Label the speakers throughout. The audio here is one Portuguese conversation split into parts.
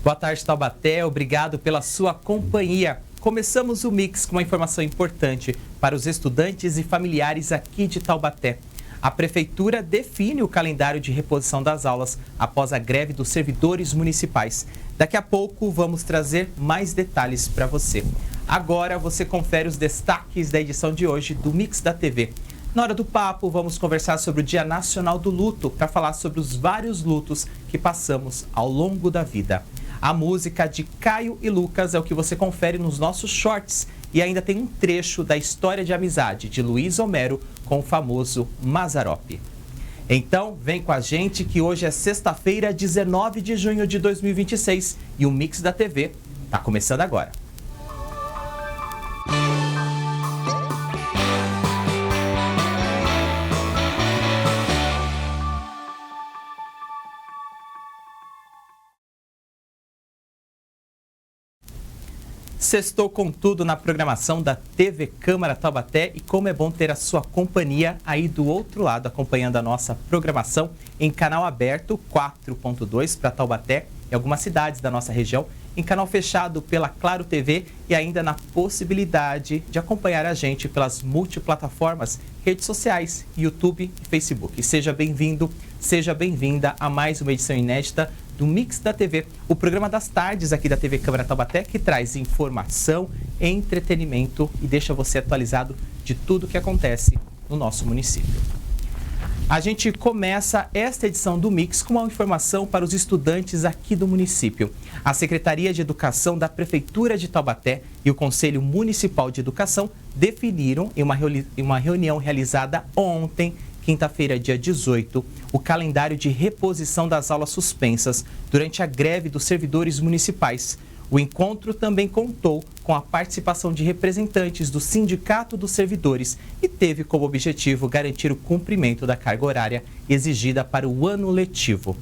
Speaker 1: Boa tarde, Taubaté. Obrigado pela sua companhia. Começamos o Mix com uma informação importante para os estudantes e familiares aqui de Taubaté. A Prefeitura define o calendário de reposição das aulas após a greve dos servidores municipais. Daqui a pouco vamos trazer mais detalhes para você. Agora você confere os destaques da edição de hoje do Mix da TV. Na hora do papo, vamos conversar sobre o Dia Nacional do Luto, para falar sobre os vários lutos que passamos ao longo da vida. A música de Caio e Lucas é o que você confere nos nossos shorts. E ainda tem um trecho da história de amizade de Luiz Homero com o famoso Mazzaropi. Então, vem com a gente que hoje é sexta-feira, 19 de junho de 2026 e o Mix da TV está começando agora. Sextou com tudo na programação da TV Câmara Taubaté e como é bom ter a sua companhia aí do outro lado, acompanhando a nossa programação em canal aberto 4.2 para Taubaté e algumas cidades da nossa região, em canal fechado pela Claro TV e ainda na possibilidade de acompanhar a gente pelas multiplataformas, redes sociais, YouTube e Facebook. Seja bem-vindo, seja bem-vinda a mais uma edição inédita do Mix da TV, o programa das tardes aqui da TV Câmara Taubaté, que traz informação, entretenimento e deixa você atualizado de tudo que acontece no nosso município. A gente começa esta edição do Mix com uma informação para os estudantes aqui do município. A Secretaria de Educação da Prefeitura de Taubaté e o Conselho Municipal de Educação definiram em uma reunião realizada ontem, quinta-feira, dia 18, o calendário de reposição das aulas suspensas durante a greve dos servidores municipais. O encontro também contou com a participação de representantes do Sindicato dos Servidores e teve como objetivo garantir o cumprimento da carga horária exigida para o ano letivo.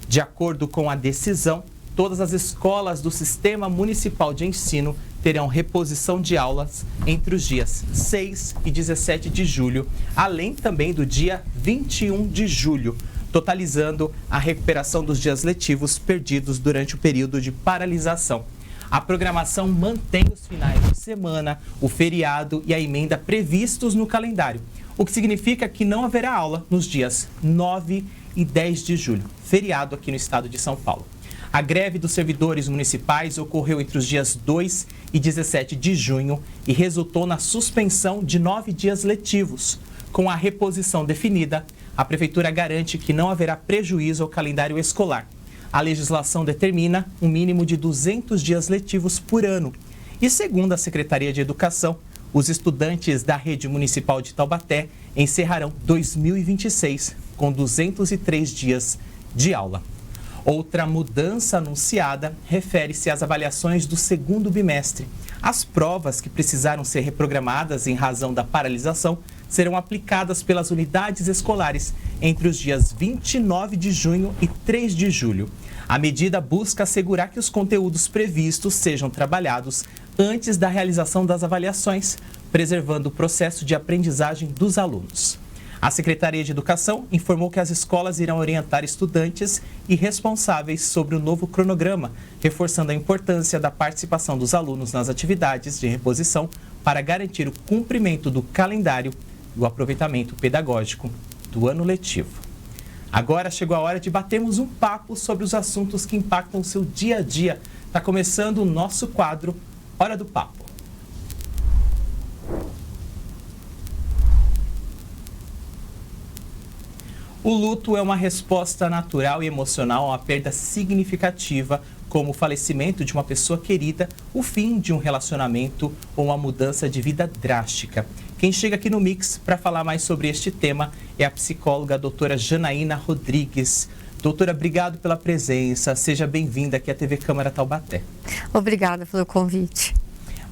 Speaker 1: De acordo com a decisão, todas as escolas do Sistema Municipal de Ensino terão reposição de aulas entre os dias 6 e 17 de julho, além também do dia 21 de julho, totalizando a recuperação dos dias letivos perdidos durante o período de paralisação. A programação mantém os finais de semana, o feriado e a emenda previstos no calendário, o que significa que não haverá aula nos dias 9 e 10 de julho, feriado aqui no estado de São Paulo. A greve dos servidores municipais ocorreu entre os dias 2 e 17 de junho e resultou na suspensão de 9 dias letivos. Com a reposição definida, a Prefeitura garante que não haverá prejuízo ao calendário escolar. A legislação determina um mínimo de 200 dias letivos por ano. E segundo a Secretaria de Educação, os estudantes da Rede Municipal de Taubaté encerrarão 2026 com 203 dias de aula. Outra mudança anunciada refere-se às avaliações do segundo bimestre. As provas que precisaram ser reprogramadas em razão da paralisação serão aplicadas pelas unidades escolares entre os dias 29 de junho e 3 de julho. A medida busca assegurar que os conteúdos previstos sejam trabalhados antes da realização das avaliações, preservando o processo de aprendizagem dos alunos. A Secretaria de Educação informou que as escolas irão orientar estudantes e responsáveis sobre o novo cronograma, reforçando a importância da participação dos alunos nas atividades de reposição para garantir o cumprimento do calendário e o aproveitamento pedagógico do ano letivo. Agora chegou a hora de batermos um papo sobre os assuntos que impactam o seu dia a dia. Está começando o nosso quadro Hora do Papo. O luto é uma resposta natural e emocional a uma perda significativa, como o falecimento de uma pessoa querida, o fim de um relacionamento ou uma mudança de vida drástica. Quem chega aqui no Mix para falar mais sobre este tema é a psicóloga a doutora Janaína Rodrigues. Doutora, obrigado pela presença. Seja bem-vinda aqui à TV Câmara Taubaté.
Speaker 2: Obrigada pelo convite.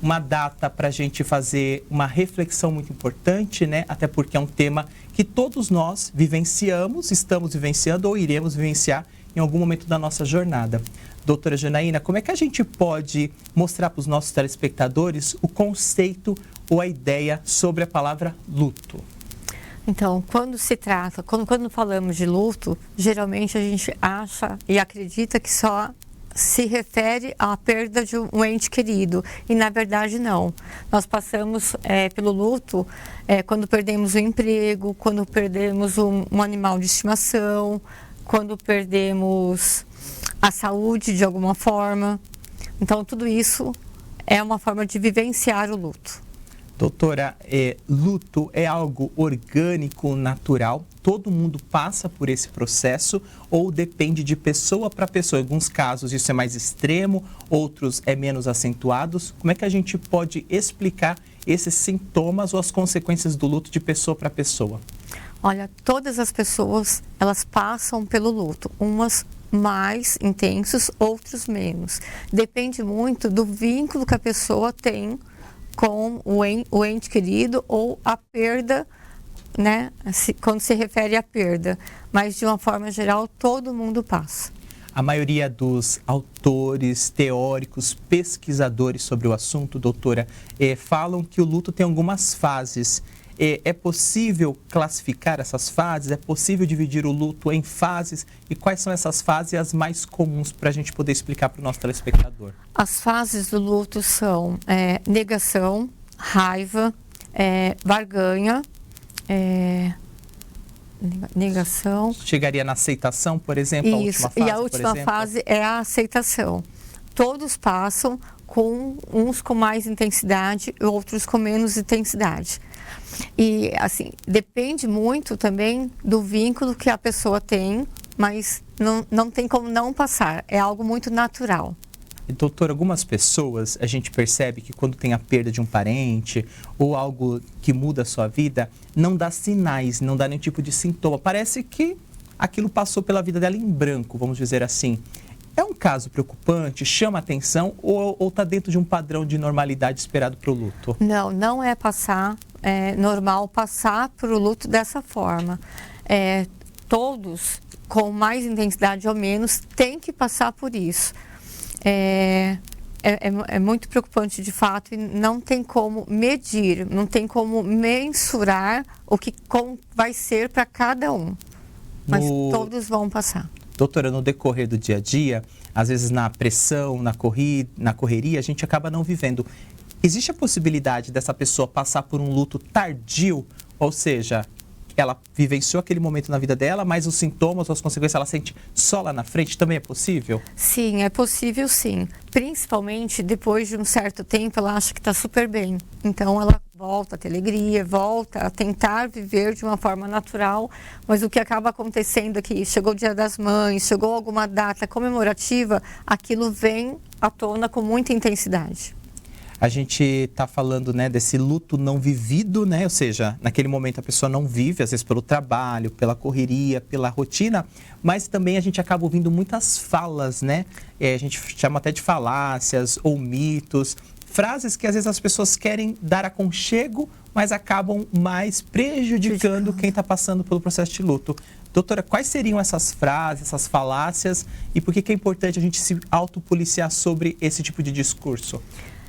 Speaker 1: Uma data para a gente fazer uma reflexão muito importante, né? Até porque é um tema que todos nós vivenciamos, estamos vivenciando ou iremos vivenciar em algum momento da nossa jornada. Doutora Janaína, como é que a gente pode mostrar para os nossos telespectadores o conceito ou a ideia sobre a palavra luto?
Speaker 2: Então, quando falamos de luto, geralmente a gente acha e acredita que só se refere à perda de um ente querido, e na verdade não. Nós passamos pelo luto quando perdemos o emprego, quando perdemos um animal de estimação, quando perdemos a saúde de alguma forma. Então tudo isso é uma forma de vivenciar o luto.
Speaker 1: Doutora, luto é algo orgânico, natural? Todo mundo passa por esse processo ou depende de pessoa para pessoa? Em alguns casos isso é mais extremo, outros é menos acentuados. Como é que a gente pode explicar esses sintomas ou as consequências do luto de pessoa para pessoa?
Speaker 2: Olha, todas as pessoas, elas passam pelo luto, umas mais intensos, outros menos. Depende muito do vínculo que a pessoa tem com o ente querido ou a perda, né? Quando se refere à perda. Mas, de uma forma geral, todo mundo passa.
Speaker 1: A maioria dos autores, teóricos, pesquisadores sobre o assunto, doutora, falam que o luto tem algumas fases. É possível classificar essas fases? É possível dividir o luto em fases? E quais são essas fases as mais comuns para a gente poder explicar para o nosso telespectador?
Speaker 2: As fases do luto são negação, raiva, barganha, negação.
Speaker 1: Chegaria na aceitação, por exemplo?
Speaker 2: Isso,
Speaker 1: a última fase,
Speaker 2: e a última fase é a aceitação. Todos passam, uns com mais intensidade e outros com menos intensidade. E, assim, depende muito também do vínculo que a pessoa tem, mas não tem como não passar. É algo muito natural.
Speaker 1: E, doutor, algumas pessoas, a gente percebe que quando tem a perda de um parente ou algo que muda a sua vida, não dá sinais, não dá nenhum tipo de sintoma. Parece que aquilo passou pela vida dela em branco, vamos dizer assim. É um caso preocupante? Chama atenção ou está dentro de um padrão de normalidade esperado para o luto?
Speaker 2: Não é normal passar por o luto dessa forma. Todos, com mais intensidade ou menos, têm que passar por isso. É muito preocupante de fato e não tem como medir, não tem como mensurar como vai ser para cada um. Mas todos vão passar.
Speaker 1: Doutora, no decorrer do dia a dia, às vezes na pressão, na correria, a gente acaba não vivendo. Existe a possibilidade dessa pessoa passar por um luto tardio? Ou seja, ela vivenciou aquele momento na vida dela, mas os sintomas ou as consequências ela sente só lá na frente? Também é possível?
Speaker 2: Sim, é possível sim. Principalmente depois de um certo tempo, ela acha que está super bem. Então, ela volta a ter alegria, volta a tentar viver de uma forma natural. Mas o que acaba acontecendo é que chegou o Dia das Mães, chegou alguma data comemorativa, aquilo vem à tona com muita intensidade.
Speaker 1: A gente está falando, né, desse luto não vivido, né? Ou seja, naquele momento a pessoa não vive, às vezes pelo trabalho, pela correria, pela rotina, mas também a gente acaba ouvindo muitas falas, né? A gente chama até de falácias ou mitos, frases que às vezes as pessoas querem dar aconchego, mas acabam mais prejudicando quem está passando pelo processo de luto. Doutora, quais seriam essas frases, essas falácias e por que é importante a gente se autopoliciar sobre esse tipo de discurso?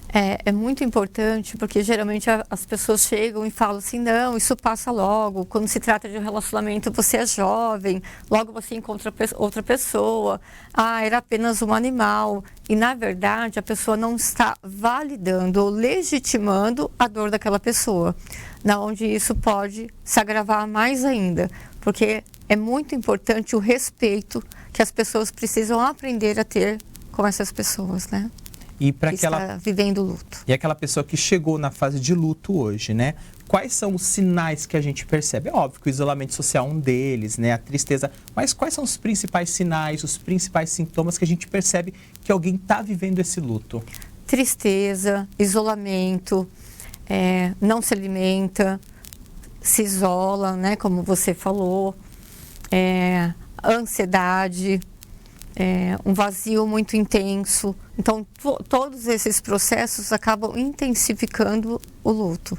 Speaker 2: É muito importante porque geralmente as pessoas chegam e falam assim, não, isso passa logo, quando se trata de um relacionamento você é jovem, logo você encontra outra pessoa, era apenas um animal. E na verdade a pessoa não está validando ou legitimando a dor daquela pessoa, onde isso pode se agravar mais ainda, porque é muito importante o respeito que as pessoas precisam aprender a ter com essas pessoas, né?
Speaker 1: E para
Speaker 2: está vivendo luto.
Speaker 1: E aquela pessoa que chegou na fase de luto hoje, né? Quais são os sinais que a gente percebe? É óbvio que o isolamento social é um deles, né? A tristeza. Mas quais são os principais sinais, os principais sintomas que a gente percebe que alguém está vivendo esse luto?
Speaker 2: Tristeza, isolamento, não se alimenta, se isola, né? Como você falou, ansiedade, um vazio muito intenso. Então, todos esses processos acabam intensificando o luto.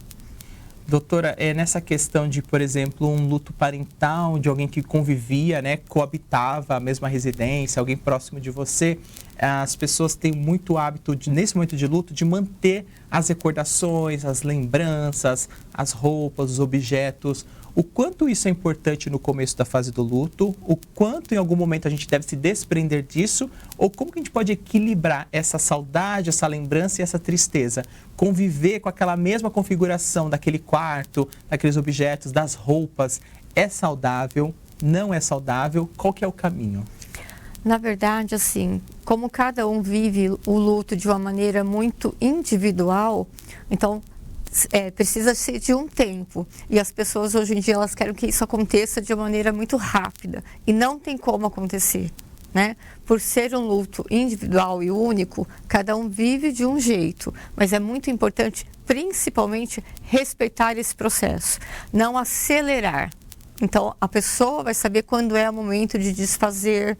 Speaker 1: Doutora, nessa questão de, por exemplo, um luto parental, de alguém que convivia, né, coabitava a mesma residência, alguém próximo de você, as pessoas têm muito hábito, nesse momento de luto, de manter as recordações, as lembranças, as roupas, os objetos. O quanto isso é importante no começo da fase do luto, o quanto em algum momento a gente deve se desprender disso, ou como que a gente pode equilibrar essa saudade, essa lembrança e essa tristeza? Conviver com aquela mesma configuração daquele quarto, daqueles objetos, das roupas, é saudável? Não é saudável? Qual que é o caminho?
Speaker 2: Na verdade, assim, como cada um vive o luto de uma maneira muito individual, então precisa ser de um tempo. E as pessoas hoje em dia elas querem que isso aconteça de uma maneira muito rápida. E não tem como acontecer, né? Por ser um luto individual e único, cada um vive de um jeito. Mas é muito importante, principalmente, respeitar esse processo, não acelerar. Então, a pessoa vai saber quando é o momento de desfazer,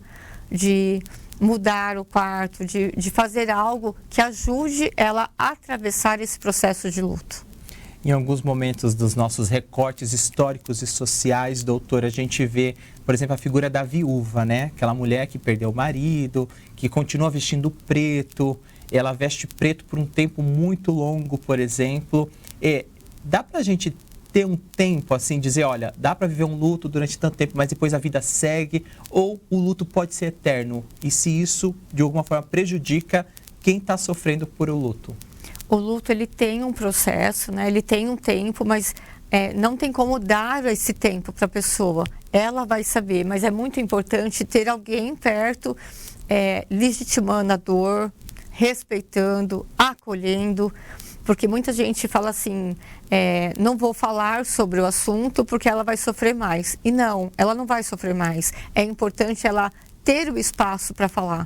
Speaker 2: de mudar o quarto, de fazer algo que ajude ela a atravessar esse processo de luto.
Speaker 1: Em alguns momentos dos nossos recortes históricos e sociais, doutora, a gente vê, por exemplo, a figura da viúva, né? Aquela mulher que perdeu o marido, que continua vestindo preto, ela veste preto por um tempo muito longo, por exemplo. Dá pra gente ter um tempo, assim, dizer, olha, dá para viver um luto durante tanto tempo, mas depois a vida segue, ou o luto pode ser eterno? E se isso, de alguma forma, prejudica quem está sofrendo por o luto?
Speaker 2: O luto, ele tem um processo, né? Ele tem um tempo, mas não tem como dar esse tempo para a pessoa. Ela vai saber, mas é muito importante ter alguém perto, legitimando a dor, respeitando, acolhendo, porque muita gente fala assim, não vou falar sobre o assunto porque ela vai sofrer mais. E não, ela não vai sofrer mais. É importante ela ter o espaço para falar,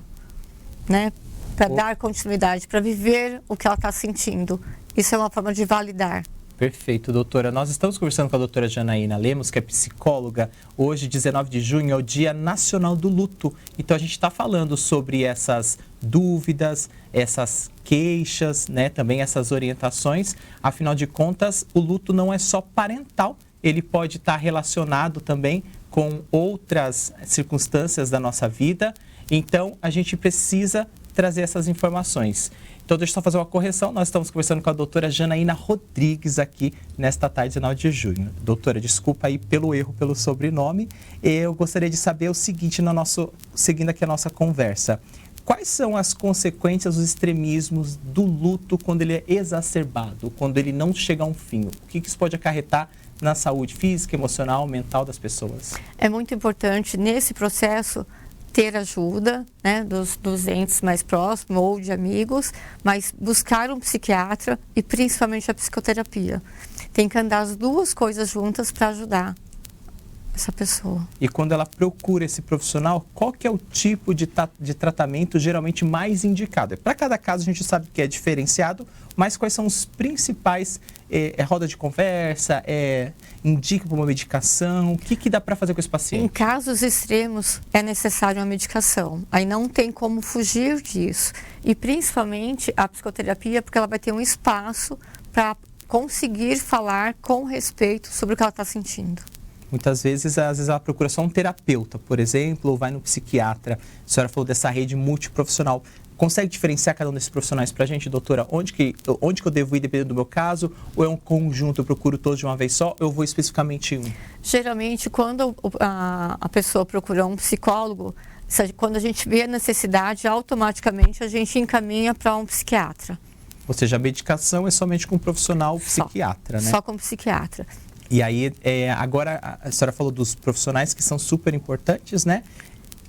Speaker 2: né? Para dar continuidade, para viver o que ela está sentindo. Isso é uma forma de validar.
Speaker 1: Perfeito, doutora. Nós estamos conversando com a doutora Janaína Lemos, que é psicóloga. Hoje, 19 de junho, é o Dia Nacional do Luto. Então, a gente está falando sobre essas dúvidas, essas queixas, né? Também essas orientações. Afinal de contas, o luto não é só parental. Ele pode estar relacionado também com outras circunstâncias da nossa vida. Então, a gente precisa trazer essas informações. Então, deixa eu só fazer uma correção. Nós estamos conversando com a doutora Janaína Rodrigues aqui nesta tarde, 19 de junho. Doutora, desculpa aí pelo erro, pelo sobrenome. Eu gostaria de saber o seguinte, seguindo aqui a nossa conversa. Quais são as consequências, os extremismos do luto quando ele é exacerbado, quando ele não chega a um fim? O que isso pode acarretar na saúde física, emocional, mental das pessoas?
Speaker 2: É muito importante, nesse processo, ter ajuda, né, dos entes mais próximos ou de amigos, mas buscar um psiquiatra e principalmente a psicoterapia. Tem que andar as duas coisas juntas para ajudar essa pessoa.
Speaker 1: E quando ela procura esse profissional, qual que é o tipo de tratamento geralmente mais indicado? Para cada caso a gente sabe que é diferenciado, mas quais são os principais, roda de conversa, indica para uma medicação, o que dá para fazer com esse paciente?
Speaker 2: Em casos extremos é necessário uma medicação, aí não tem como fugir disso. E principalmente a psicoterapia, porque ela vai ter um espaço para conseguir falar com respeito sobre o que ela está sentindo.
Speaker 1: Muitas vezes, ela procura só um terapeuta, por exemplo, ou vai no psiquiatra. A senhora falou dessa rede multiprofissional. Consegue diferenciar cada um desses profissionais para a gente, doutora? Onde que eu devo ir, dependendo do meu caso? Ou é um conjunto, eu procuro todos de uma vez só, ou eu vou especificamente em um?
Speaker 2: Geralmente, quando a pessoa procura um psicólogo, quando a gente vê a necessidade, automaticamente a gente encaminha para um psiquiatra.
Speaker 1: Ou seja, a medicação é somente com um profissional psiquiatra, né?
Speaker 2: Só com psiquiatra.
Speaker 1: E aí, agora a senhora falou dos profissionais que são super importantes, né?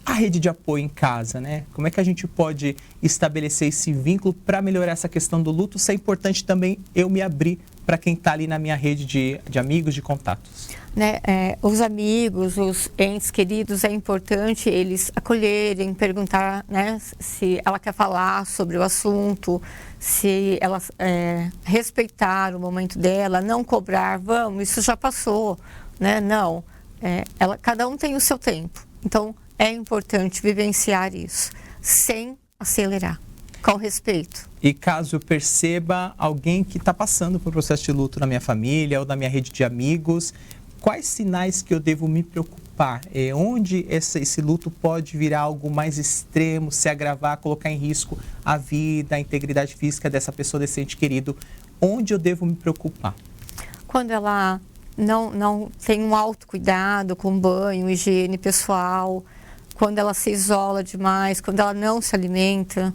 Speaker 1: A rede de apoio em casa, né? Como é que a gente pode estabelecer esse vínculo para melhorar essa questão do luto? Se é importante também eu me abrir para quem está ali na minha rede de amigos, de contatos.
Speaker 2: Né, os amigos, os entes queridos, é importante eles acolherem, perguntar, né, se ela quer falar sobre o assunto, se ela respeitar o momento dela, não cobrar, vamos, isso já passou, né? Não, cada um tem o seu tempo, então é importante vivenciar isso, sem acelerar, com respeito.
Speaker 1: E caso eu perceba alguém que está passando por processo de luto na minha família ou na minha rede de amigos, quais sinais que eu devo me preocupar? Onde esse luto pode virar algo mais extremo, se agravar, colocar em risco a vida, a integridade física dessa pessoa, desse ente querido? Onde eu devo me preocupar?
Speaker 2: Quando ela não tem um autocuidado com banho, higiene pessoal, quando ela se isola demais, quando ela não se alimenta.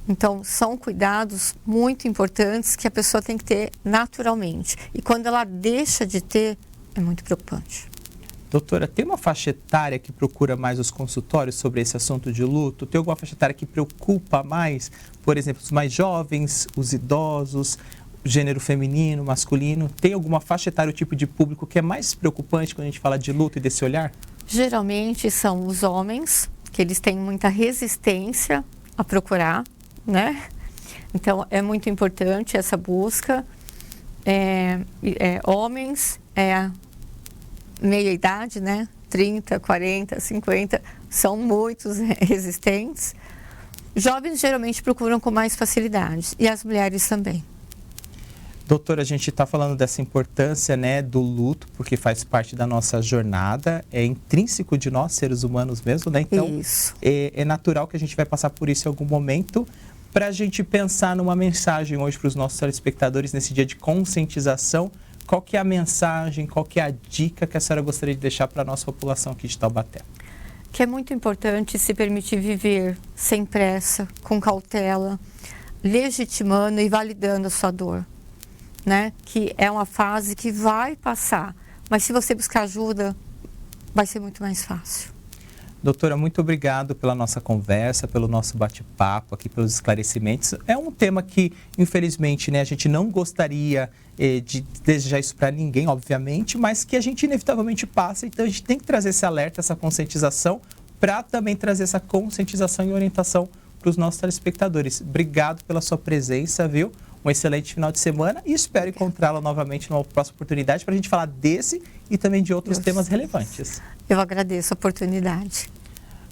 Speaker 2: Então, são cuidados muito importantes que a pessoa tem que ter naturalmente. E quando ela deixa de ter, é muito preocupante.
Speaker 1: Doutora, tem uma faixa etária que procura mais os consultórios sobre esse assunto de luto? Tem alguma faixa etária que preocupa mais? Por exemplo, os mais jovens, os idosos, o gênero feminino, masculino? Tem alguma faixa etária, o tipo de público que é mais preocupante quando a gente fala de luto e desse olhar?
Speaker 2: Geralmente são os homens, que eles têm muita resistência a procurar, né? Então, é muito importante essa busca. Homens, meia idade, né? 30, 40, 50, são muitos resistentes. Jovens geralmente procuram com mais facilidade, e as mulheres também.
Speaker 1: Doutora, a gente está falando dessa importância, né, do luto, porque faz parte da nossa jornada, é intrínseco de nós, seres humanos mesmo, né? Então,
Speaker 2: isso.
Speaker 1: É natural que a gente vai passar por isso em algum momento. Para a gente pensar numa mensagem hoje para os nossos telespectadores nesse dia de conscientização, qual que é a mensagem, qual que é a dica que a senhora gostaria de deixar para a nossa população aqui de Taubaté?
Speaker 2: Que é muito importante se permitir viver sem pressa, com cautela, legitimando e validando a sua dor. Né? Que é uma fase que vai passar, mas se você buscar ajuda, vai ser muito mais fácil.
Speaker 1: Doutora, muito obrigado pela nossa conversa, pelo nosso bate-papo aqui, pelos esclarecimentos. É um tema que, infelizmente, né, a gente não gostaria de desejar isso para ninguém, obviamente, mas que a gente inevitavelmente passa, então a gente tem que trazer esse alerta, essa conscientização, para também trazer essa conscientização e orientação para os nossos telespectadores. Obrigado pela sua presença, viu? Um excelente final de semana e espero encontrá-la novamente numa próxima oportunidade para a gente falar desse e também de outros temas relevantes.
Speaker 2: Eu agradeço a oportunidade.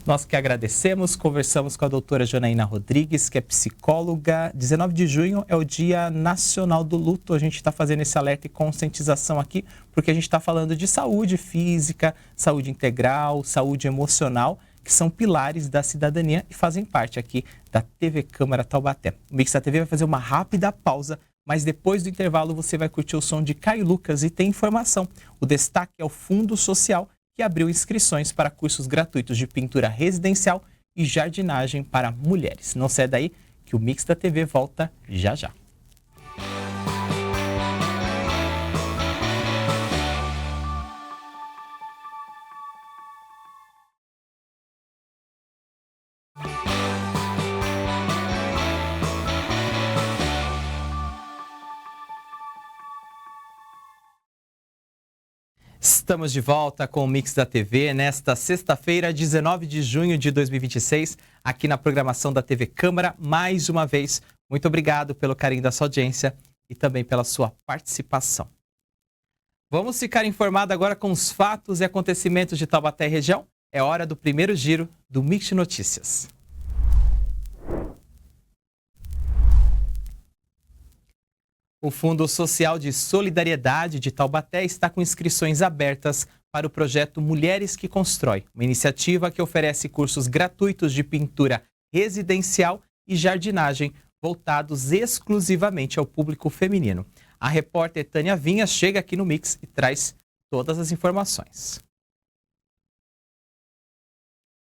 Speaker 1: Nós que agradecemos, conversamos com a doutora Janaína Rodrigues, que é psicóloga. 19 de junho é o Dia Nacional do Luto. A gente está fazendo esse alerta e conscientização aqui, porque a gente está falando de saúde física, saúde integral, saúde emocional, que são pilares da cidadania e fazem parte aqui da TV Câmara Taubaté. O Mix da TV vai fazer uma rápida pausa, mas depois do intervalo você vai curtir o som de Caio Lucas e tem informação. O destaque é o Fundo Social, que abriu inscrições para cursos gratuitos de pintura residencial e jardinagem para mulheres. Não sai daí que o Mix da TV volta já já. Estamos de volta com o Mix da TV nesta sexta-feira, 19 de junho de 2026, aqui na programação da TV Câmara. Mais uma vez, muito obrigado pelo carinho da sua audiência e também pela sua participação. Vamos ficar informados agora com os fatos e acontecimentos de Taubaté e região. É hora do primeiro giro do Mix de Notícias. O Fundo Social de Solidariedade de Taubaté está com inscrições abertas para o projeto Mulheres que Constrói, uma iniciativa que oferece cursos gratuitos de pintura residencial e jardinagem voltados exclusivamente ao público feminino. A repórter Tânia Vinha chega aqui no Mix e traz todas as informações.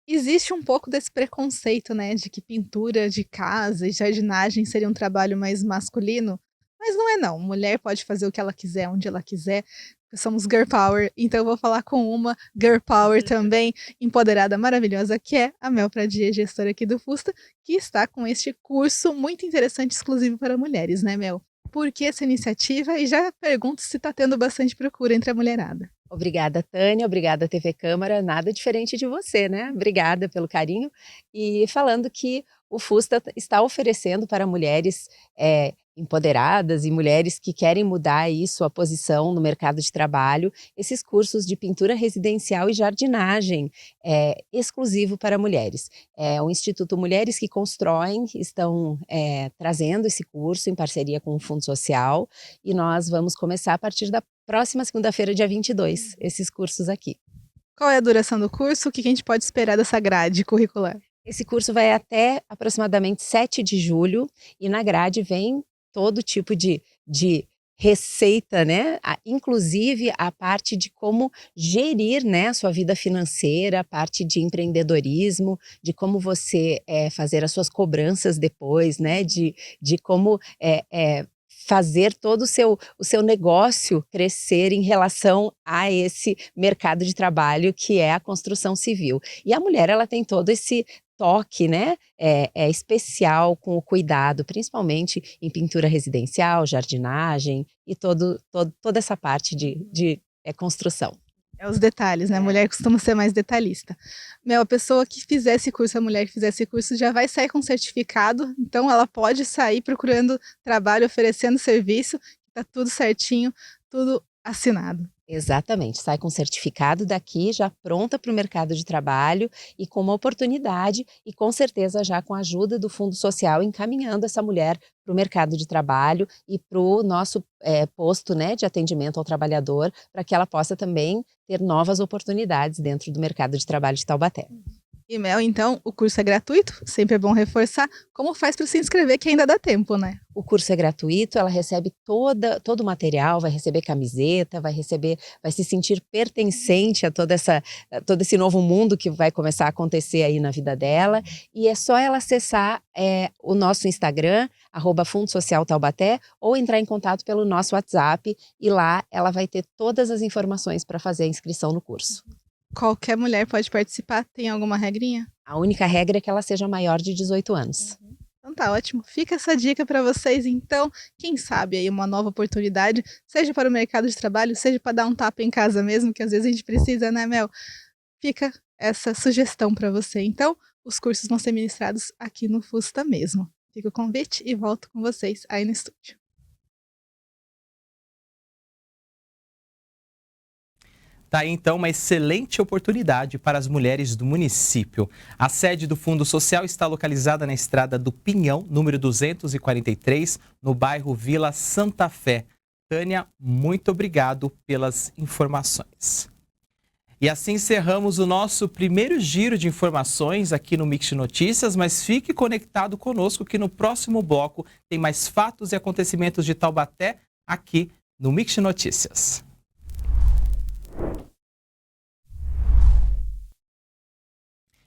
Speaker 3: Existe um pouco desse preconceito, né, de que pintura de casa e jardinagem seria um trabalho mais masculino. Mas não é não, mulher pode fazer o que ela quiser, onde ela quiser, porque somos Girl Power, então eu vou falar com uma Girl Power também, empoderada, maravilhosa, que é a Mel Pradia, gestora aqui do Fusta, que está com este curso muito interessante, exclusivo para mulheres, né, Mel? Por que essa iniciativa? E já pergunto se está tendo bastante procura entre a mulherada.
Speaker 4: Obrigada, Tânia, obrigada, TV Câmara, nada diferente de você, né? Obrigada pelo carinho. E falando que o Fusta está oferecendo para mulheres empoderadas e mulheres que querem mudar aí sua posição no mercado de trabalho, esses cursos de pintura residencial e jardinagem exclusivo para mulheres. O Instituto Mulheres que Constroem estão trazendo esse curso em parceria com o Fundo Social e nós vamos começar a partir da próxima segunda-feira, dia 22, esses cursos aqui.
Speaker 3: Qual é a duração do curso? O que a gente pode esperar dessa grade curricular?
Speaker 4: Esse curso vai até aproximadamente 7 de julho e na grade vem todo tipo de receita, né? Inclusive a parte de como gerir, né, a sua vida financeira, a parte de empreendedorismo, de como você fazer as suas cobranças depois, né? De como fazer todo o seu negócio crescer em relação a esse mercado de trabalho que é a construção civil. E a mulher, ela tem todo esse toque, né, especial com o cuidado, principalmente em pintura residencial, jardinagem e toda essa parte de construção.
Speaker 3: É os detalhes, né? A mulher costuma ser mais detalhista. A pessoa que fizer esse curso, a mulher que fizer esse curso, já vai sair com certificado, então ela pode sair procurando trabalho, oferecendo serviço, tá tudo certinho, tudo assinado.
Speaker 4: Exatamente, sai com certificado daqui, já pronta para o mercado de trabalho e com uma oportunidade e com certeza já com a ajuda do Fundo Social encaminhando essa mulher para o mercado de trabalho e para o nosso posto, né, de atendimento ao trabalhador, para que ela possa também ter novas oportunidades dentro do mercado de trabalho de Taubaté.
Speaker 3: E Mel, então, o curso é gratuito, sempre é bom reforçar. Como faz para se inscrever que ainda dá tempo, né?
Speaker 4: O curso é gratuito, ela recebe todo o material, vai receber camiseta, vai se sentir pertencente a todo esse novo mundo que vai começar a acontecer aí na vida dela. E é só ela acessar o nosso Instagram, @Fundo Social Taubaté, ou entrar em contato pelo nosso WhatsApp e lá ela vai ter todas as informações para fazer a inscrição no curso.
Speaker 3: Qualquer mulher pode participar? Tem alguma regrinha?
Speaker 4: A única regra é que ela seja maior de 18 anos.
Speaker 3: Então tá ótimo. Fica essa dica para vocês, então. Quem sabe aí uma nova oportunidade, seja para o mercado de trabalho, seja para dar um tapa em casa mesmo, que às vezes a gente precisa, né, Mel? Fica essa sugestão para você. Então, os cursos vão ser ministrados aqui no Fusta mesmo. Fica o convite e volto com vocês aí no estúdio.
Speaker 1: Tá aí, então, uma excelente oportunidade para as mulheres do município. A sede do Fundo Social está localizada na Estrada do Pinhão, número 243, no bairro Vila Santa Fé. Tânia, muito obrigado pelas informações. E assim encerramos o nosso primeiro giro de informações aqui no Mix Notícias, mas fique conectado conosco que no próximo bloco tem mais fatos e acontecimentos de Taubaté aqui no Mix Notícias.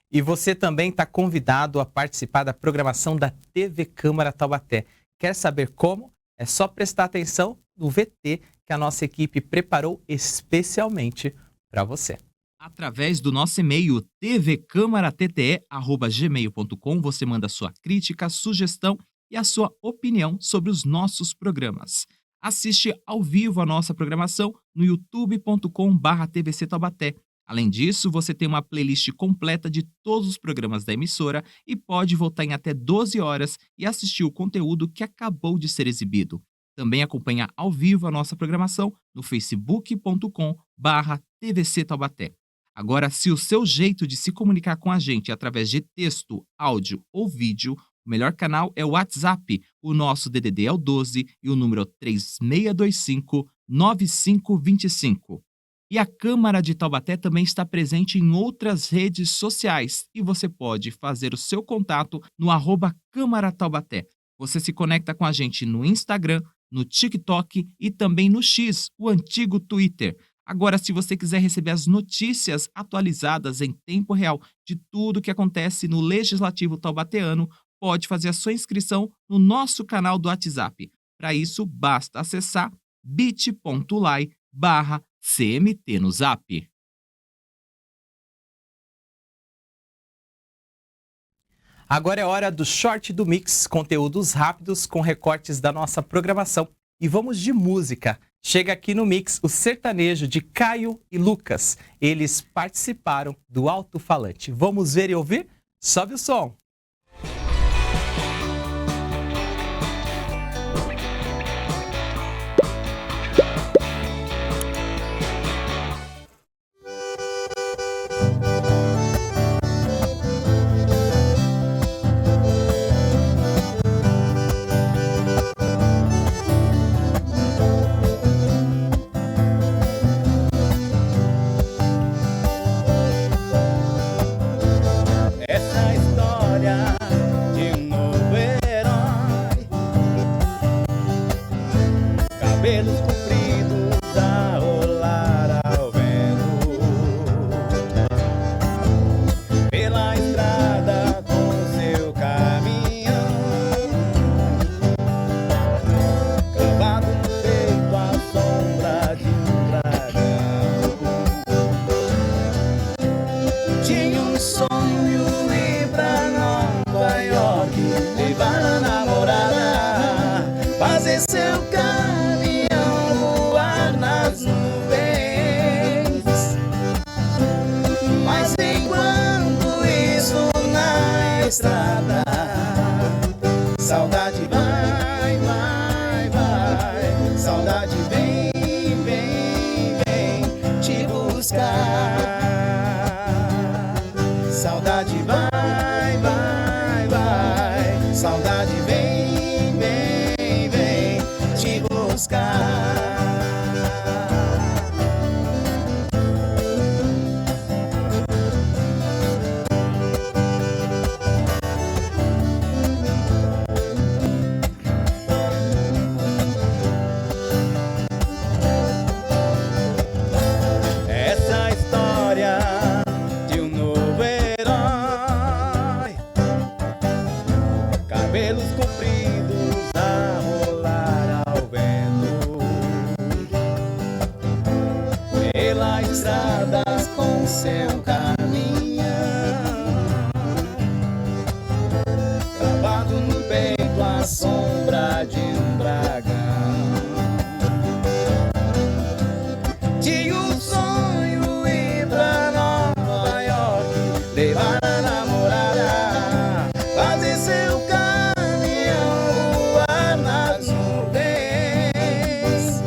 Speaker 1: E você também está convidado a participar da programação da TV Câmara Taubaté. Quer saber como? É só prestar atenção no VT que a nossa equipe preparou especialmente para você. Através do nosso e-mail tvcamaratte@gmail.com você manda sua crítica, sugestão e a sua opinião sobre os nossos programas. Assiste ao vivo a nossa programação no youtube.com/tvc Taubaté. Além disso, você tem uma playlist completa de todos os programas da emissora e pode voltar em até 12 horas e assistir o conteúdo que acabou de ser exibido. Também acompanha ao vivo a nossa programação no facebook.com/tvc Taubaté. Agora, se o seu jeito de se comunicar com a gente é através de texto, áudio ou vídeo, o melhor canal é o WhatsApp. O nosso DDD é o 12 e o número é o 3625-9525. E a Câmara de Taubaté também está presente em outras redes sociais e você pode fazer o seu contato no @Câmara Taubaté. Você se conecta com a gente no Instagram, no TikTok e também no X, o antigo Twitter. Agora, se você quiser receber as notícias atualizadas em tempo real de tudo que acontece no Legislativo taubateano, pode fazer a sua inscrição no nosso canal do WhatsApp. Para isso, basta acessar bit.ly/CMT no Zap. Agora é hora do Short do Mix, conteúdos rápidos com recortes da nossa programação. E vamos de música. Chega aqui no Mix o sertanejo de Caio e Lucas. Eles participaram do Alto Falante. Vamos ver e ouvir? Sobe o som!
Speaker 5: fazer seu caminhão voar nas nuvens. Mas enquanto isso na estrada, saudade vai, vai, vai. Saudade vem, vem, vem te buscar. Saudade vai, vai, vai. Saudade vem, vem, vem te buscar. Essa história de um novo herói, cabelos compridos a rolar ao vento, pelas estradas com seu caminhão, gravado no peito a sombra de um dragão. Tinha um sonho ir pra Nova York, levar a namorada, fazer seu caminhão voar nas nuvens.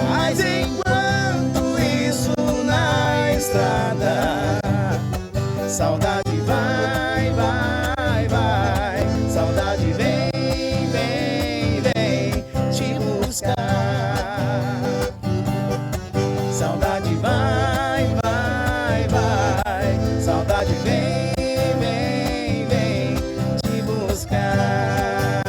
Speaker 5: Mas enquanto isso na estrada, saudade vai, vai, vai. Saudade vem, vem, vem te buscar. Saudade vai, vai, vai. Saudade vem, vem, vem te buscar.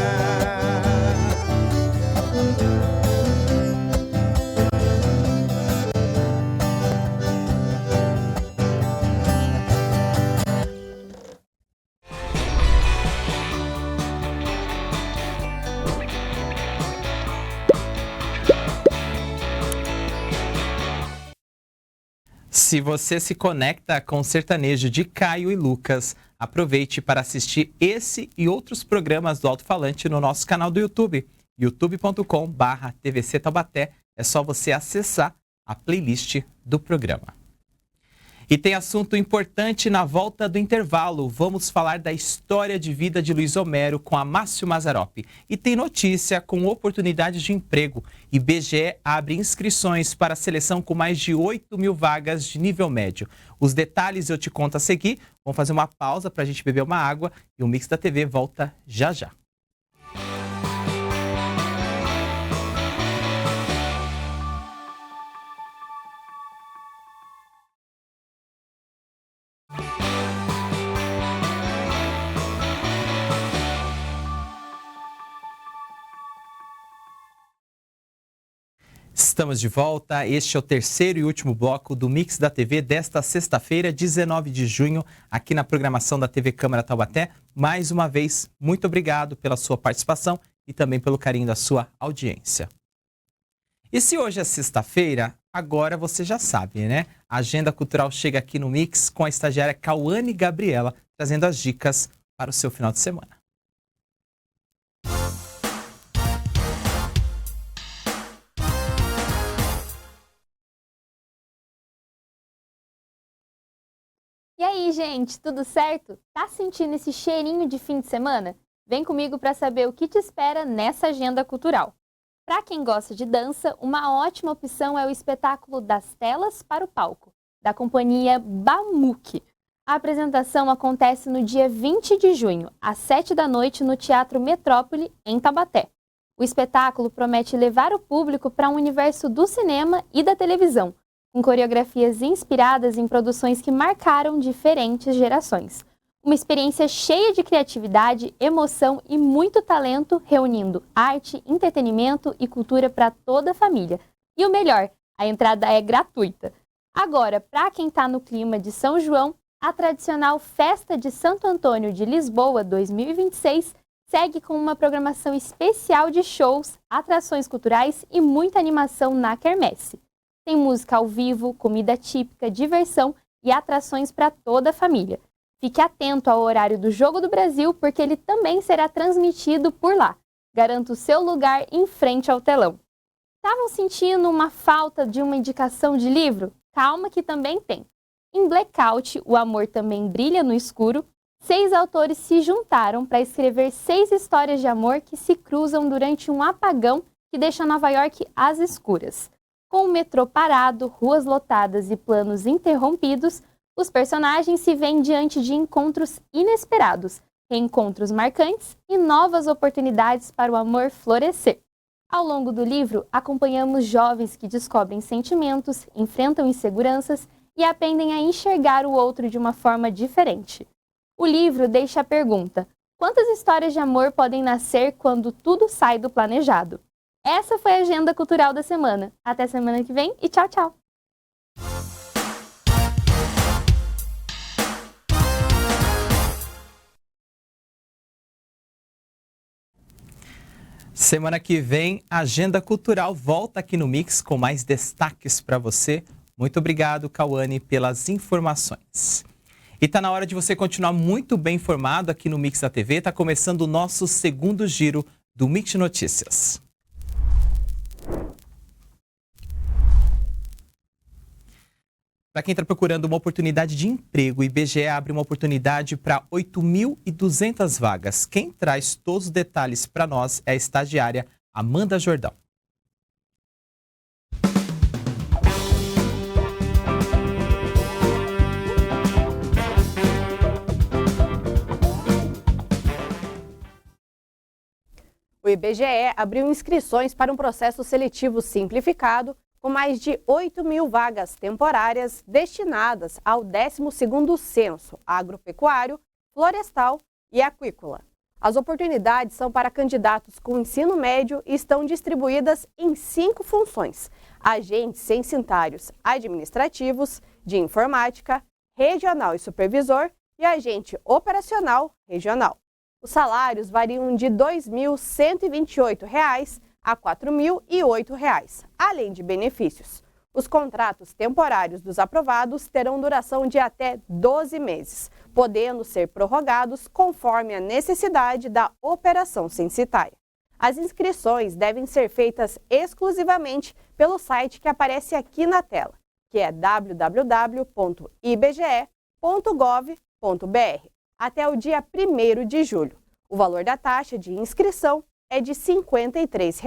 Speaker 1: Se você se conecta com o sertanejo de Caio e Lucas, aproveite para assistir esse e outros programas do Alto Falante no nosso canal do YouTube, youtube.com/TVC Taubaté. É só você acessar a playlist do programa. E tem assunto importante na volta do intervalo. Vamos falar da história de vida de Luiz Homero com a Márcio Mazzaropi. E tem notícia com oportunidades de emprego. IBGE abre inscrições para a seleção com mais de 8.000 vagas de nível médio. Os detalhes eu te conto a seguir. Vamos fazer uma pausa para a gente beber uma água e o Mix da TV volta já já. Estamos de volta, este é o terceiro e último bloco do Mix da TV desta sexta-feira, 19 de junho, aqui na programação da TV Câmara Taubaté. Mais uma vez, muito obrigado pela sua participação e também pelo carinho da sua audiência. E se hoje é sexta-feira, agora você já sabe, né? A agenda cultural chega aqui no Mix com a estagiária Cauane Gabriela, trazendo as dicas para o seu final de semana.
Speaker 6: E aí, gente, tudo certo? Tá sentindo esse cheirinho de fim de semana? Vem comigo para saber o que te espera nessa agenda cultural. Para quem gosta de dança, uma ótima opção é o espetáculo Das Telas para o Palco, da companhia Bamuk. A apresentação acontece no dia 20 de junho, às 7 da noite, no Teatro Metrópole, em Taubaté. O espetáculo promete levar o público para um universo do cinema e da televisão, com coreografias inspiradas em produções que marcaram diferentes gerações. Uma experiência cheia de criatividade, emoção e muito talento, reunindo arte, entretenimento e cultura para toda a família. E o melhor, a entrada é gratuita. Agora, para quem está no clima de São João, a tradicional Festa de Santo Antônio de Lisboa 2026 segue com uma programação especial de shows, atrações culturais e muita animação na quermesse. Tem música ao vivo, comida típica, diversão e atrações para toda a família. Fique atento ao horário do Jogo do Brasil, porque ele também será transmitido por lá. Garanta o seu lugar em frente ao telão. Estavam sentindo uma falta de uma indicação de livro? Calma que também tem. Em Blackout, O Amor Também Brilha no Escuro, 6 autores se juntaram para escrever 6 histórias de amor que se cruzam durante um apagão que deixa Nova York às escuras. Com o metrô parado, ruas lotadas e planos interrompidos, os personagens se veem diante de encontros inesperados, reencontros marcantes e novas oportunidades para o amor florescer. Ao longo do livro, acompanhamos jovens que descobrem sentimentos, enfrentam inseguranças e aprendem a enxergar o outro de uma forma diferente. O livro deixa a pergunta: quantas histórias de amor podem nascer quando tudo sai do planejado? Essa foi a Agenda Cultural da semana. Até semana que vem e tchau, tchau!
Speaker 1: Semana que vem, a Agenda Cultural volta aqui no Mix com mais destaques para você. Muito obrigado, Cauane, pelas informações. E tá na hora de você continuar muito bem informado aqui no Mix da TV. Tá começando o nosso segundo giro do Mix Notícias. Para quem está procurando uma oportunidade de emprego, o IBGE abre uma oportunidade para 8.200 vagas. Quem traz todos os detalhes para nós é a estagiária Amanda Jordão.
Speaker 7: O IBGE abriu inscrições para um processo seletivo simplificado com mais de 8.000 vagas temporárias destinadas ao 12º Censo Agropecuário, Florestal e Aquícola. As oportunidades são para candidatos com ensino médio e estão distribuídas em 5 funções: agentes censitários administrativos, de informática, regional e supervisor e agente operacional regional. Os salários variam de R$ 2.128 a R$ 4.008, além de benefícios. Os contratos temporários dos aprovados terão duração de até 12 meses, podendo ser prorrogados conforme a necessidade da operação censitária. As inscrições devem ser feitas exclusivamente pelo site que aparece aqui na tela, que é www.ibge.gov.br, até o dia 1º de julho. O valor da taxa de inscrição é de R$ 53.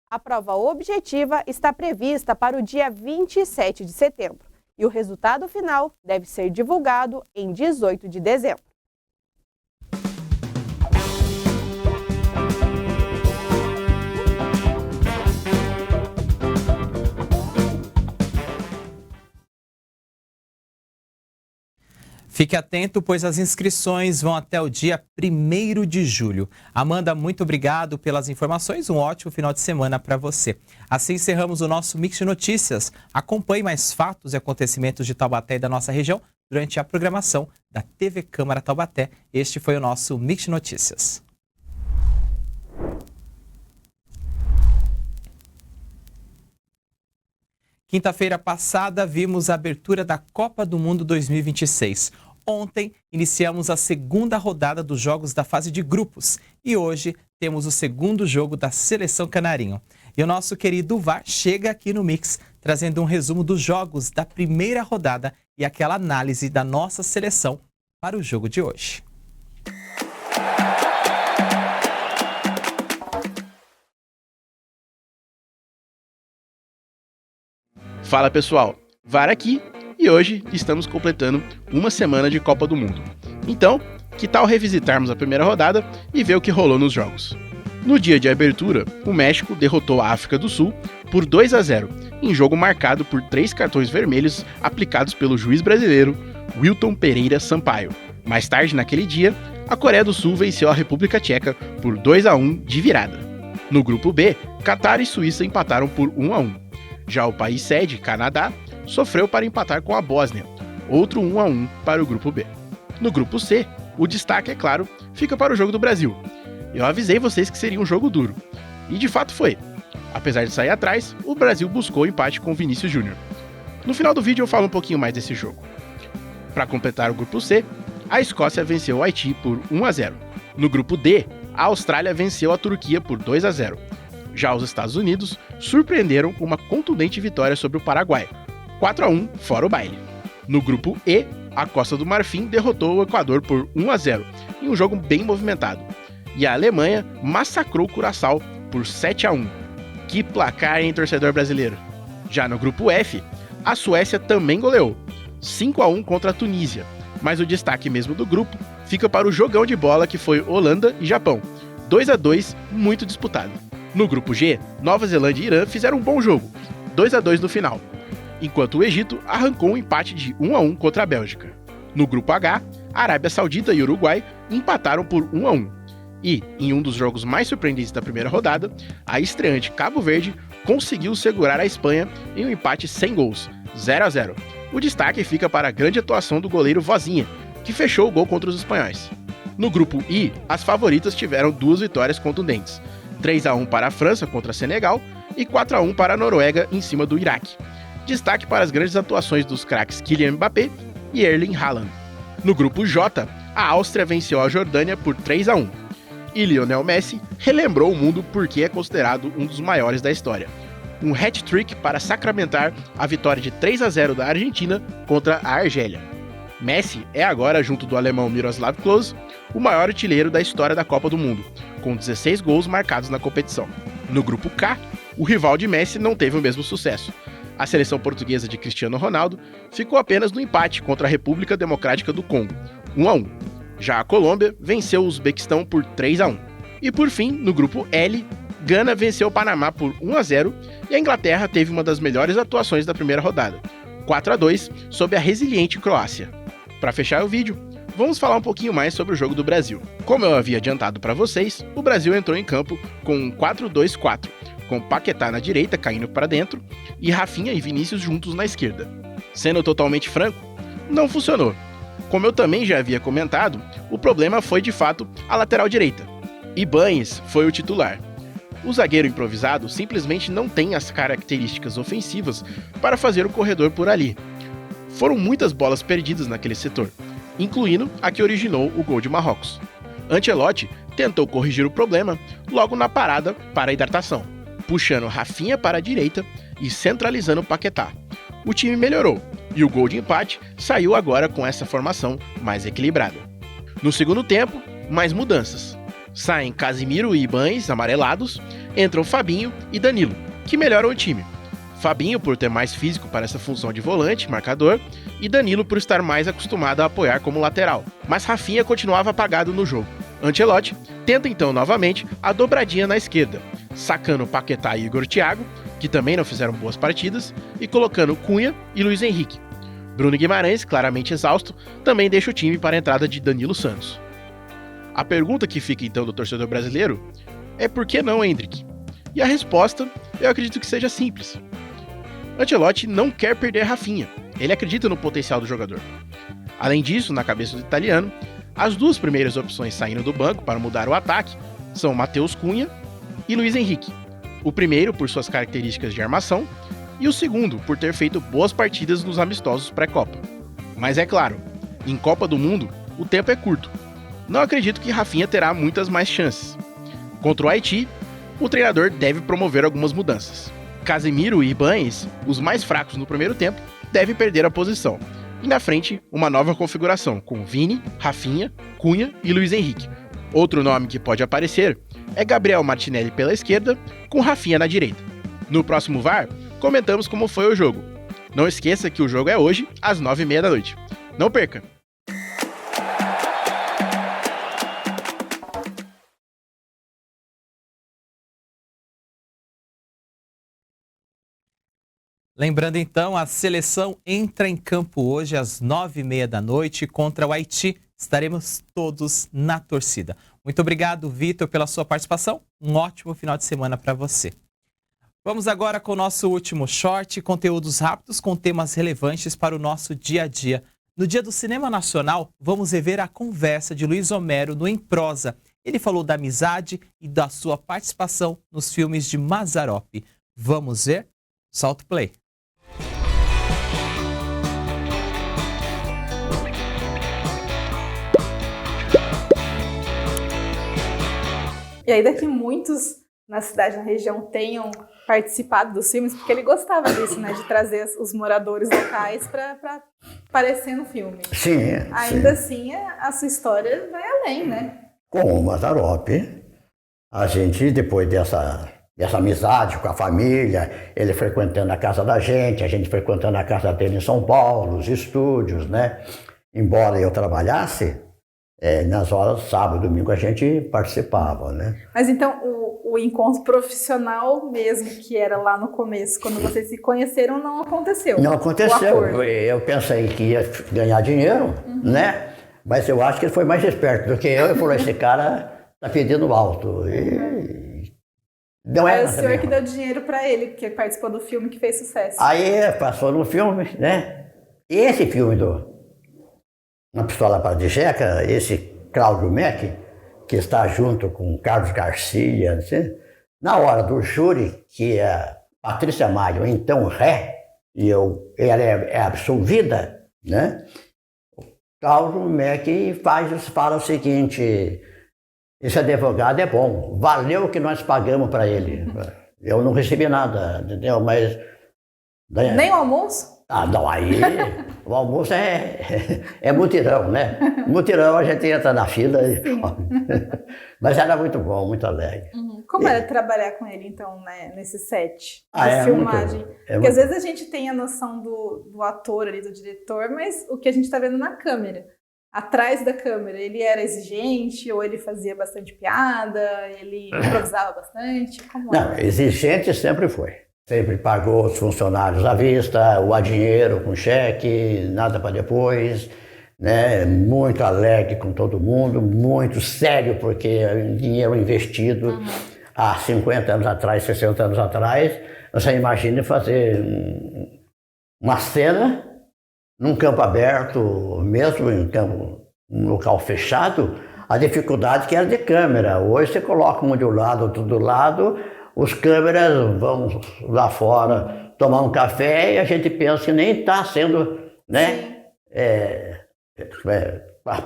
Speaker 7: A prova objetiva está prevista para o dia 27 de setembro e o resultado final deve ser divulgado em 18 de dezembro.
Speaker 1: Fique atento, pois as inscrições vão até o dia 1º de julho. Amanda, muito obrigado pelas informações. Um ótimo final de semana para você. Assim encerramos o nosso Mix de Notícias. Acompanhe mais fatos e acontecimentos de Taubaté e da nossa região durante a programação da TV Câmara Taubaté. Este foi o nosso Mix de Notícias. Quinta-feira passada, vimos a abertura da Copa do Mundo 2026. Ontem, iniciamos a segunda rodada dos jogos da fase de grupos. E hoje, temos o segundo jogo da Seleção Canarinho. E o nosso querido VAR chega aqui no Mix, trazendo um resumo dos jogos da primeira rodada e aquela análise da nossa seleção para o jogo de hoje.
Speaker 8: Fala pessoal, VAR aqui e hoje estamos completando uma semana de Copa do Mundo. Então, que tal revisitarmos a primeira rodada e ver o que rolou nos jogos? No dia de abertura, o México derrotou a África do Sul por 2-0, em jogo marcado por 3 cartões vermelhos aplicados pelo juiz brasileiro Wilton Pereira Sampaio. Mais tarde naquele dia, a Coreia do Sul venceu a República Tcheca por 2-1 de virada. No grupo B, Catar e Suíça empataram por 1-1. Já o país sede, Canadá, sofreu para empatar com a Bósnia, outro 1-1 para o grupo B. No grupo C, o destaque, é claro, fica para o jogo do Brasil. Eu avisei vocês que seria um jogo duro, e de fato foi. Apesar de sair atrás, o Brasil buscou o empate com o Vinícius Júnior. No final do vídeo eu falo um pouquinho mais desse jogo. Para completar o grupo C, a Escócia venceu o Haiti por 1-0. No grupo D, a Austrália venceu a Turquia por 2-0. Já os Estados Unidos surpreenderam com uma contundente vitória sobre o Paraguai, 4-1 fora o baile. No grupo E, a Costa do Marfim derrotou o Equador por 1-0, em um jogo bem movimentado. E a Alemanha massacrou o Curaçao por 7-1. Que placar, hein, torcedor brasileiro? Já no grupo F, a Suécia também goleou, 5-1 contra a Tunísia. Mas o destaque mesmo do grupo fica para o jogão de bola que foi Holanda e Japão, 2-2, muito disputado. No grupo G, Nova Zelândia e Irã fizeram um bom jogo, 2-2 no final, enquanto o Egito arrancou um empate de 1-1 contra a Bélgica. No grupo H, a Arábia Saudita e o Uruguai empataram por 1-1. E, em um dos jogos mais surpreendentes da primeira rodada, a estreante Cabo Verde conseguiu segurar a Espanha em um empate sem gols, 0-0. O destaque fica para a grande atuação do goleiro Vozinha, que fechou o gol contra os espanhóis. No grupo I, as favoritas tiveram 2 vitórias contundentes, 3-1 para a França contra Senegal e 4-1 para a Noruega em cima do Iraque. Destaque para as grandes atuações dos craques Kylian Mbappé e Erling Haaland. No grupo J, a Áustria venceu a Jordânia por 3-1. E Lionel Messi relembrou o mundo porque é considerado um dos maiores da história. Um hat-trick para sacramentar a vitória de 3-0 da Argentina contra a Argélia. Messi é agora, junto do alemão Miroslav Klose, o maior artilheiro da história da Copa do Mundo, com 16 gols marcados na competição. No grupo K, o rival de Messi não teve o mesmo sucesso. A seleção portuguesa de Cristiano Ronaldo ficou apenas no empate contra a República Democrática do Congo, 1-1. Já a Colômbia venceu o Uzbequistão por 3-1. E por fim, no grupo L, Gana venceu o Panamá por 1-0 e a Inglaterra teve uma das melhores atuações da primeira rodada, 4-2 sobre a resiliente Croácia. Para fechar o vídeo, vamos falar um pouquinho mais sobre o jogo do Brasil. Como eu havia adiantado para vocês, o Brasil entrou em campo com um 4-2-4, com Paquetá na direita caindo para dentro e Rafinha e Vinícius juntos na esquerda. Sendo totalmente franco, não funcionou. Como eu também já havia comentado, o problema foi de fato a lateral direita. Ibáñez foi o titular. O zagueiro improvisado simplesmente não tem as características ofensivas para fazer o corredor por ali. Foram muitas bolas perdidas naquele setor, incluindo a que originou o gol de Marrocos. Ancelotti tentou corrigir o problema logo na parada para a hidratação, puxando Rafinha para a direita e centralizando Paquetá. O time melhorou e o gol de empate saiu agora com essa formação mais equilibrada. No segundo tempo, mais mudanças. Saem Casimiro e Ibáñez amarelados, entram Fabinho e Danilo, que melhoram o time. Fabinho por ter mais físico para essa função de volante, marcador, e Danilo por estar mais acostumado a apoiar como lateral. Mas Rafinha continuava apagado no jogo. Ancelotti tenta então novamente a dobradinha na esquerda, sacando Paquetá e Igor Thiago, que também não fizeram boas partidas, e colocando Cunha e Luiz Henrique. Bruno Guimarães, claramente exausto, também deixa o time para a entrada de Danilo Santos. A pergunta que fica então do torcedor brasileiro é por que não Endrick? E a resposta, eu acredito que seja simples. Ancelotti não quer perder Rafinha, ele acredita no potencial do jogador. Além disso, na cabeça do italiano, as 2 primeiras opções saindo do banco para mudar o ataque são Matheus Cunha e Luiz Henrique. O primeiro por suas características de armação e o segundo por ter feito boas partidas nos amistosos pré-Copa. Mas é claro, em Copa do Mundo, o tempo é curto. Não acredito que Rafinha terá muitas mais chances. Contra o Haiti, o treinador deve promover algumas mudanças. Casemiro e Ibáñez, os mais fracos no primeiro tempo, devem perder a posição. E na frente, uma nova configuração com Vini, Rafinha, Cunha e Luiz Henrique. Outro nome que pode aparecer é Gabriel Martinelli pela esquerda, com Rafinha na direita. No próximo VAR, comentamos como foi o jogo. Não esqueça que o jogo é hoje, às 9h30 da noite. Não perca!
Speaker 1: Lembrando então, a seleção entra em campo hoje às 9h30 da noite contra o Haiti. Estaremos todos na torcida. Muito obrigado, Vitor, pela sua participação. Um ótimo final de semana para você. Vamos agora com o nosso último short, conteúdos rápidos com temas relevantes para o nosso dia a dia. No Dia do Cinema Nacional, vamos rever a conversa de Luiz Homero no Em Prosa. Ele falou da amizade e da sua participação nos filmes de Mazzaropi. Vamos ver? Solta o play.
Speaker 3: E ainda que muitos na cidade, na região, tenham participado dos filmes, porque ele gostava disso, né? De trazer os moradores locais para aparecer no filme.
Speaker 9: Sim.
Speaker 3: Ainda assim, a sua história vai além, né?
Speaker 9: Com o Mazzaropi, a gente, depois dessa amizade com a família, ele frequentando a casa da gente, a gente frequentando a casa dele em São Paulo, os estúdios, né? Embora eu trabalhasse, nas horas sábado e domingo a gente participava, né?
Speaker 3: Mas então o encontro profissional mesmo, que era lá no começo, quando vocês se conheceram, não aconteceu?
Speaker 9: Não aconteceu. Eu pensei que ia ganhar dinheiro, né? Mas eu acho que ele foi mais esperto do que eu e falou, esse cara tá pedindo alto. E não
Speaker 3: é
Speaker 9: era
Speaker 3: o senhor
Speaker 9: também.
Speaker 3: Que deu dinheiro para ele, porque participou do filme que fez sucesso.
Speaker 9: Aí passou no filme, né? Esse filme Uma Pistola para de Jeca, esse Cláudio Mack, que está junto com Carlos Garcia, assim, na hora do júri, que a Patrícia Maio, então ré, e ela é absolvida, né? O Cláudio Mack fala o seguinte: esse advogado é bom, valeu o que nós pagamos para ele. Eu não recebi nada, entendeu? Mas...
Speaker 3: Nem o almoço?
Speaker 9: Ah, não, aí o almoço é mutirão, né? Mutirão a gente entra na fila e... Mas era muito bom, muito alegre.
Speaker 3: Como era trabalhar com ele, então, né, nesse set
Speaker 9: de
Speaker 3: filmagem? Porque às vezes a gente tem a noção do ator ali, do diretor, mas o que a gente está vendo na câmera, atrás da câmera, ele era exigente ou ele fazia bastante piada, ele improvisava bastante? Como era?
Speaker 9: Não, exigente sempre foi. Sempre pagou os funcionários à vista, o dinheiro com cheque, nada para depois, né? Muito alegre com todo mundo, muito sério, porque é dinheiro investido há 50 anos atrás, 60 anos atrás. Você imagina fazer uma cena num campo aberto, mesmo em um local fechado, a dificuldade que era de câmera. Hoje você coloca um de um lado, outro do lado, os câmeras vão lá fora tomar um café e a gente pensa que nem está sendo, né,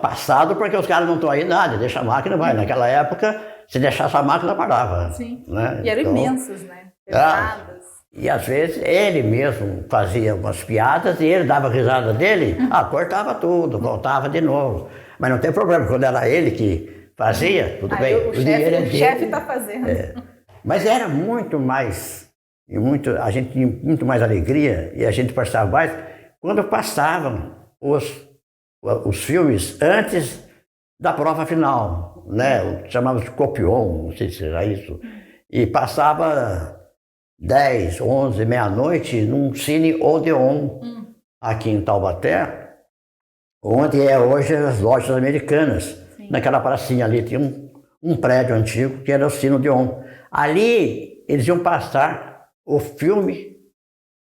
Speaker 9: passado, porque os caras não estão aí nada, deixa a máquina, vai. Naquela época, se deixasse a máquina, parava.
Speaker 3: Sim,
Speaker 9: né?
Speaker 3: E eram imensos, né? Pesadas.
Speaker 9: E às vezes ele mesmo fazia umas piadas e ele dava risada dele, cortava tudo, voltava de novo. Mas não tem problema, quando era ele que fazia, tudo bem.
Speaker 3: O chefe está fazendo.
Speaker 9: Mas era muito mais, a gente tinha muito mais alegria e a gente passava mais quando passavam os filmes antes da prova final, né? Chamava de copion, não sei se era isso. E passava 10, 11, meia-noite num Cine Odeon, aqui em Taubaté, onde é hoje as lojas americanas. Sim. Naquela pracinha ali tinha um prédio antigo que era o Cine Odeon. Ali eles iam passar o filme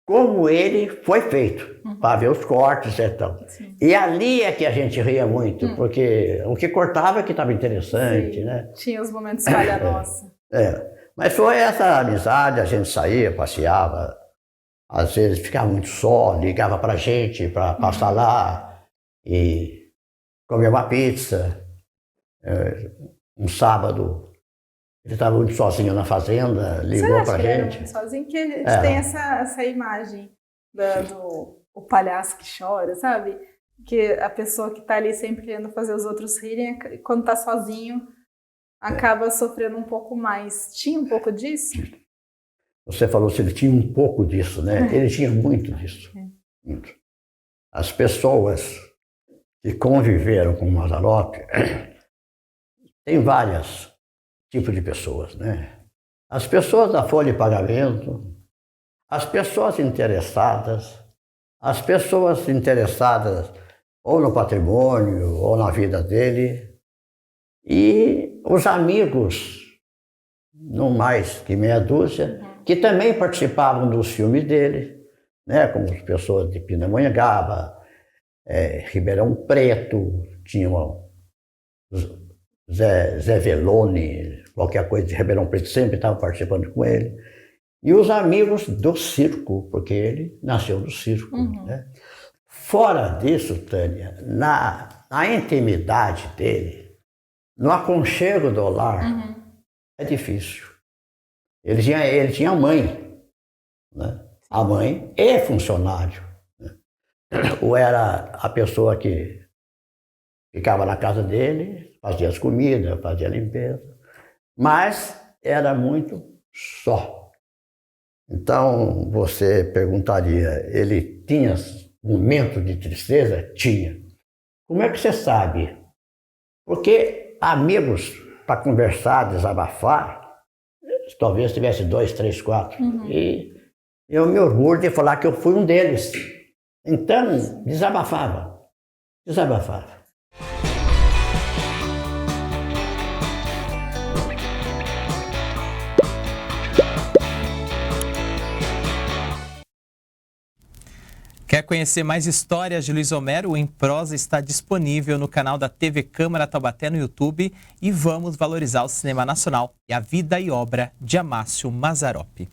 Speaker 9: como ele foi feito, para ver os cortes e tal. Sim. E ali é que a gente ria muito, porque o que cortava é que estava interessante, Sim. né?
Speaker 3: Tinha os momentos falha nossa.
Speaker 9: Mas foi essa amizade, a gente saía, passeava, às vezes ficava muito só, ligava pra gente para passar lá e comer uma pizza. Um sábado, ele estava muito sozinho na fazenda, ligou pra gente.
Speaker 3: Ele era sozinho, que a gente tem essa imagem do o palhaço que chora, sabe? Que a pessoa que está ali sempre querendo fazer os outros rirem, quando está sozinho, acaba sofrendo um pouco mais. Tinha um pouco disso?
Speaker 9: Você falou se ele tinha um pouco disso, né? Ele tinha muito disso. Muito. As pessoas que conviveram com o Mazzaropi, tem vários tipos de pessoas, né? As pessoas da folha de pagamento, as pessoas interessadas ou no patrimônio ou na vida dele, e os amigos, não mais que meia dúzia, que também participavam dos filmes dele, né? Como as pessoas de Pindamonhangaba, Ribeirão Preto, tinha Zé Velone, qualquer coisa de Ribeirão Preto, sempre estava participando com ele. E os amigos do circo, porque ele nasceu do circo. Né? Fora disso, Tânia, na intimidade dele, no aconchego do lar, é difícil. Ele tinha mãe, né? A mãe é funcionário, né? Ou era a pessoa que ficava na casa dele, fazia as comidas, fazia a limpeza, mas era muito só. Então, você perguntaria, ele tinha momentos de tristeza? Tinha. Como é que você sabe? Porque amigos para conversar, desabafar, talvez tivesse 2, 3, 4. E eu me orgulho de falar que eu fui um deles. Então, desabafava.
Speaker 1: Quer conhecer mais histórias de Luiz Homero? O Em Prosa está disponível no canal da TV Câmara Taubaté no YouTube e vamos valorizar o cinema nacional e a vida e obra de Amácio Mazzaropi.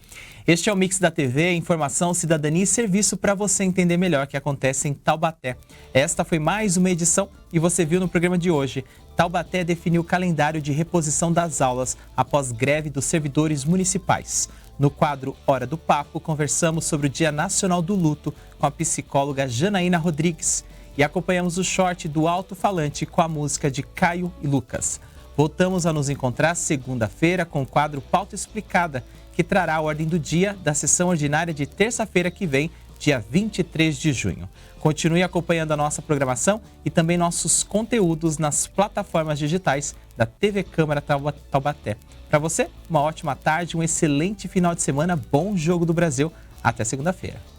Speaker 1: Este é o Mix da TV, informação, cidadania e serviço para você entender melhor o que acontece em Taubaté. Esta foi mais uma edição e você viu no programa de hoje. Taubaté definiu o calendário de reposição das aulas após greve dos servidores municipais. No quadro Hora do Papo, conversamos sobre o Dia Nacional do Luto com a psicóloga Janaína Rodrigues e acompanhamos o short do Alto Falante com a música de Caio e Lucas. Voltamos a nos encontrar segunda-feira com o quadro Pauta Explicada, que trará a ordem do dia da sessão ordinária de terça-feira que vem, dia 23 de junho. Continue acompanhando a nossa programação e também nossos conteúdos nas plataformas digitais da TV Câmara Taubaté. Para você, uma ótima tarde, um excelente final de semana, bom jogo do Brasil. Até segunda-feira.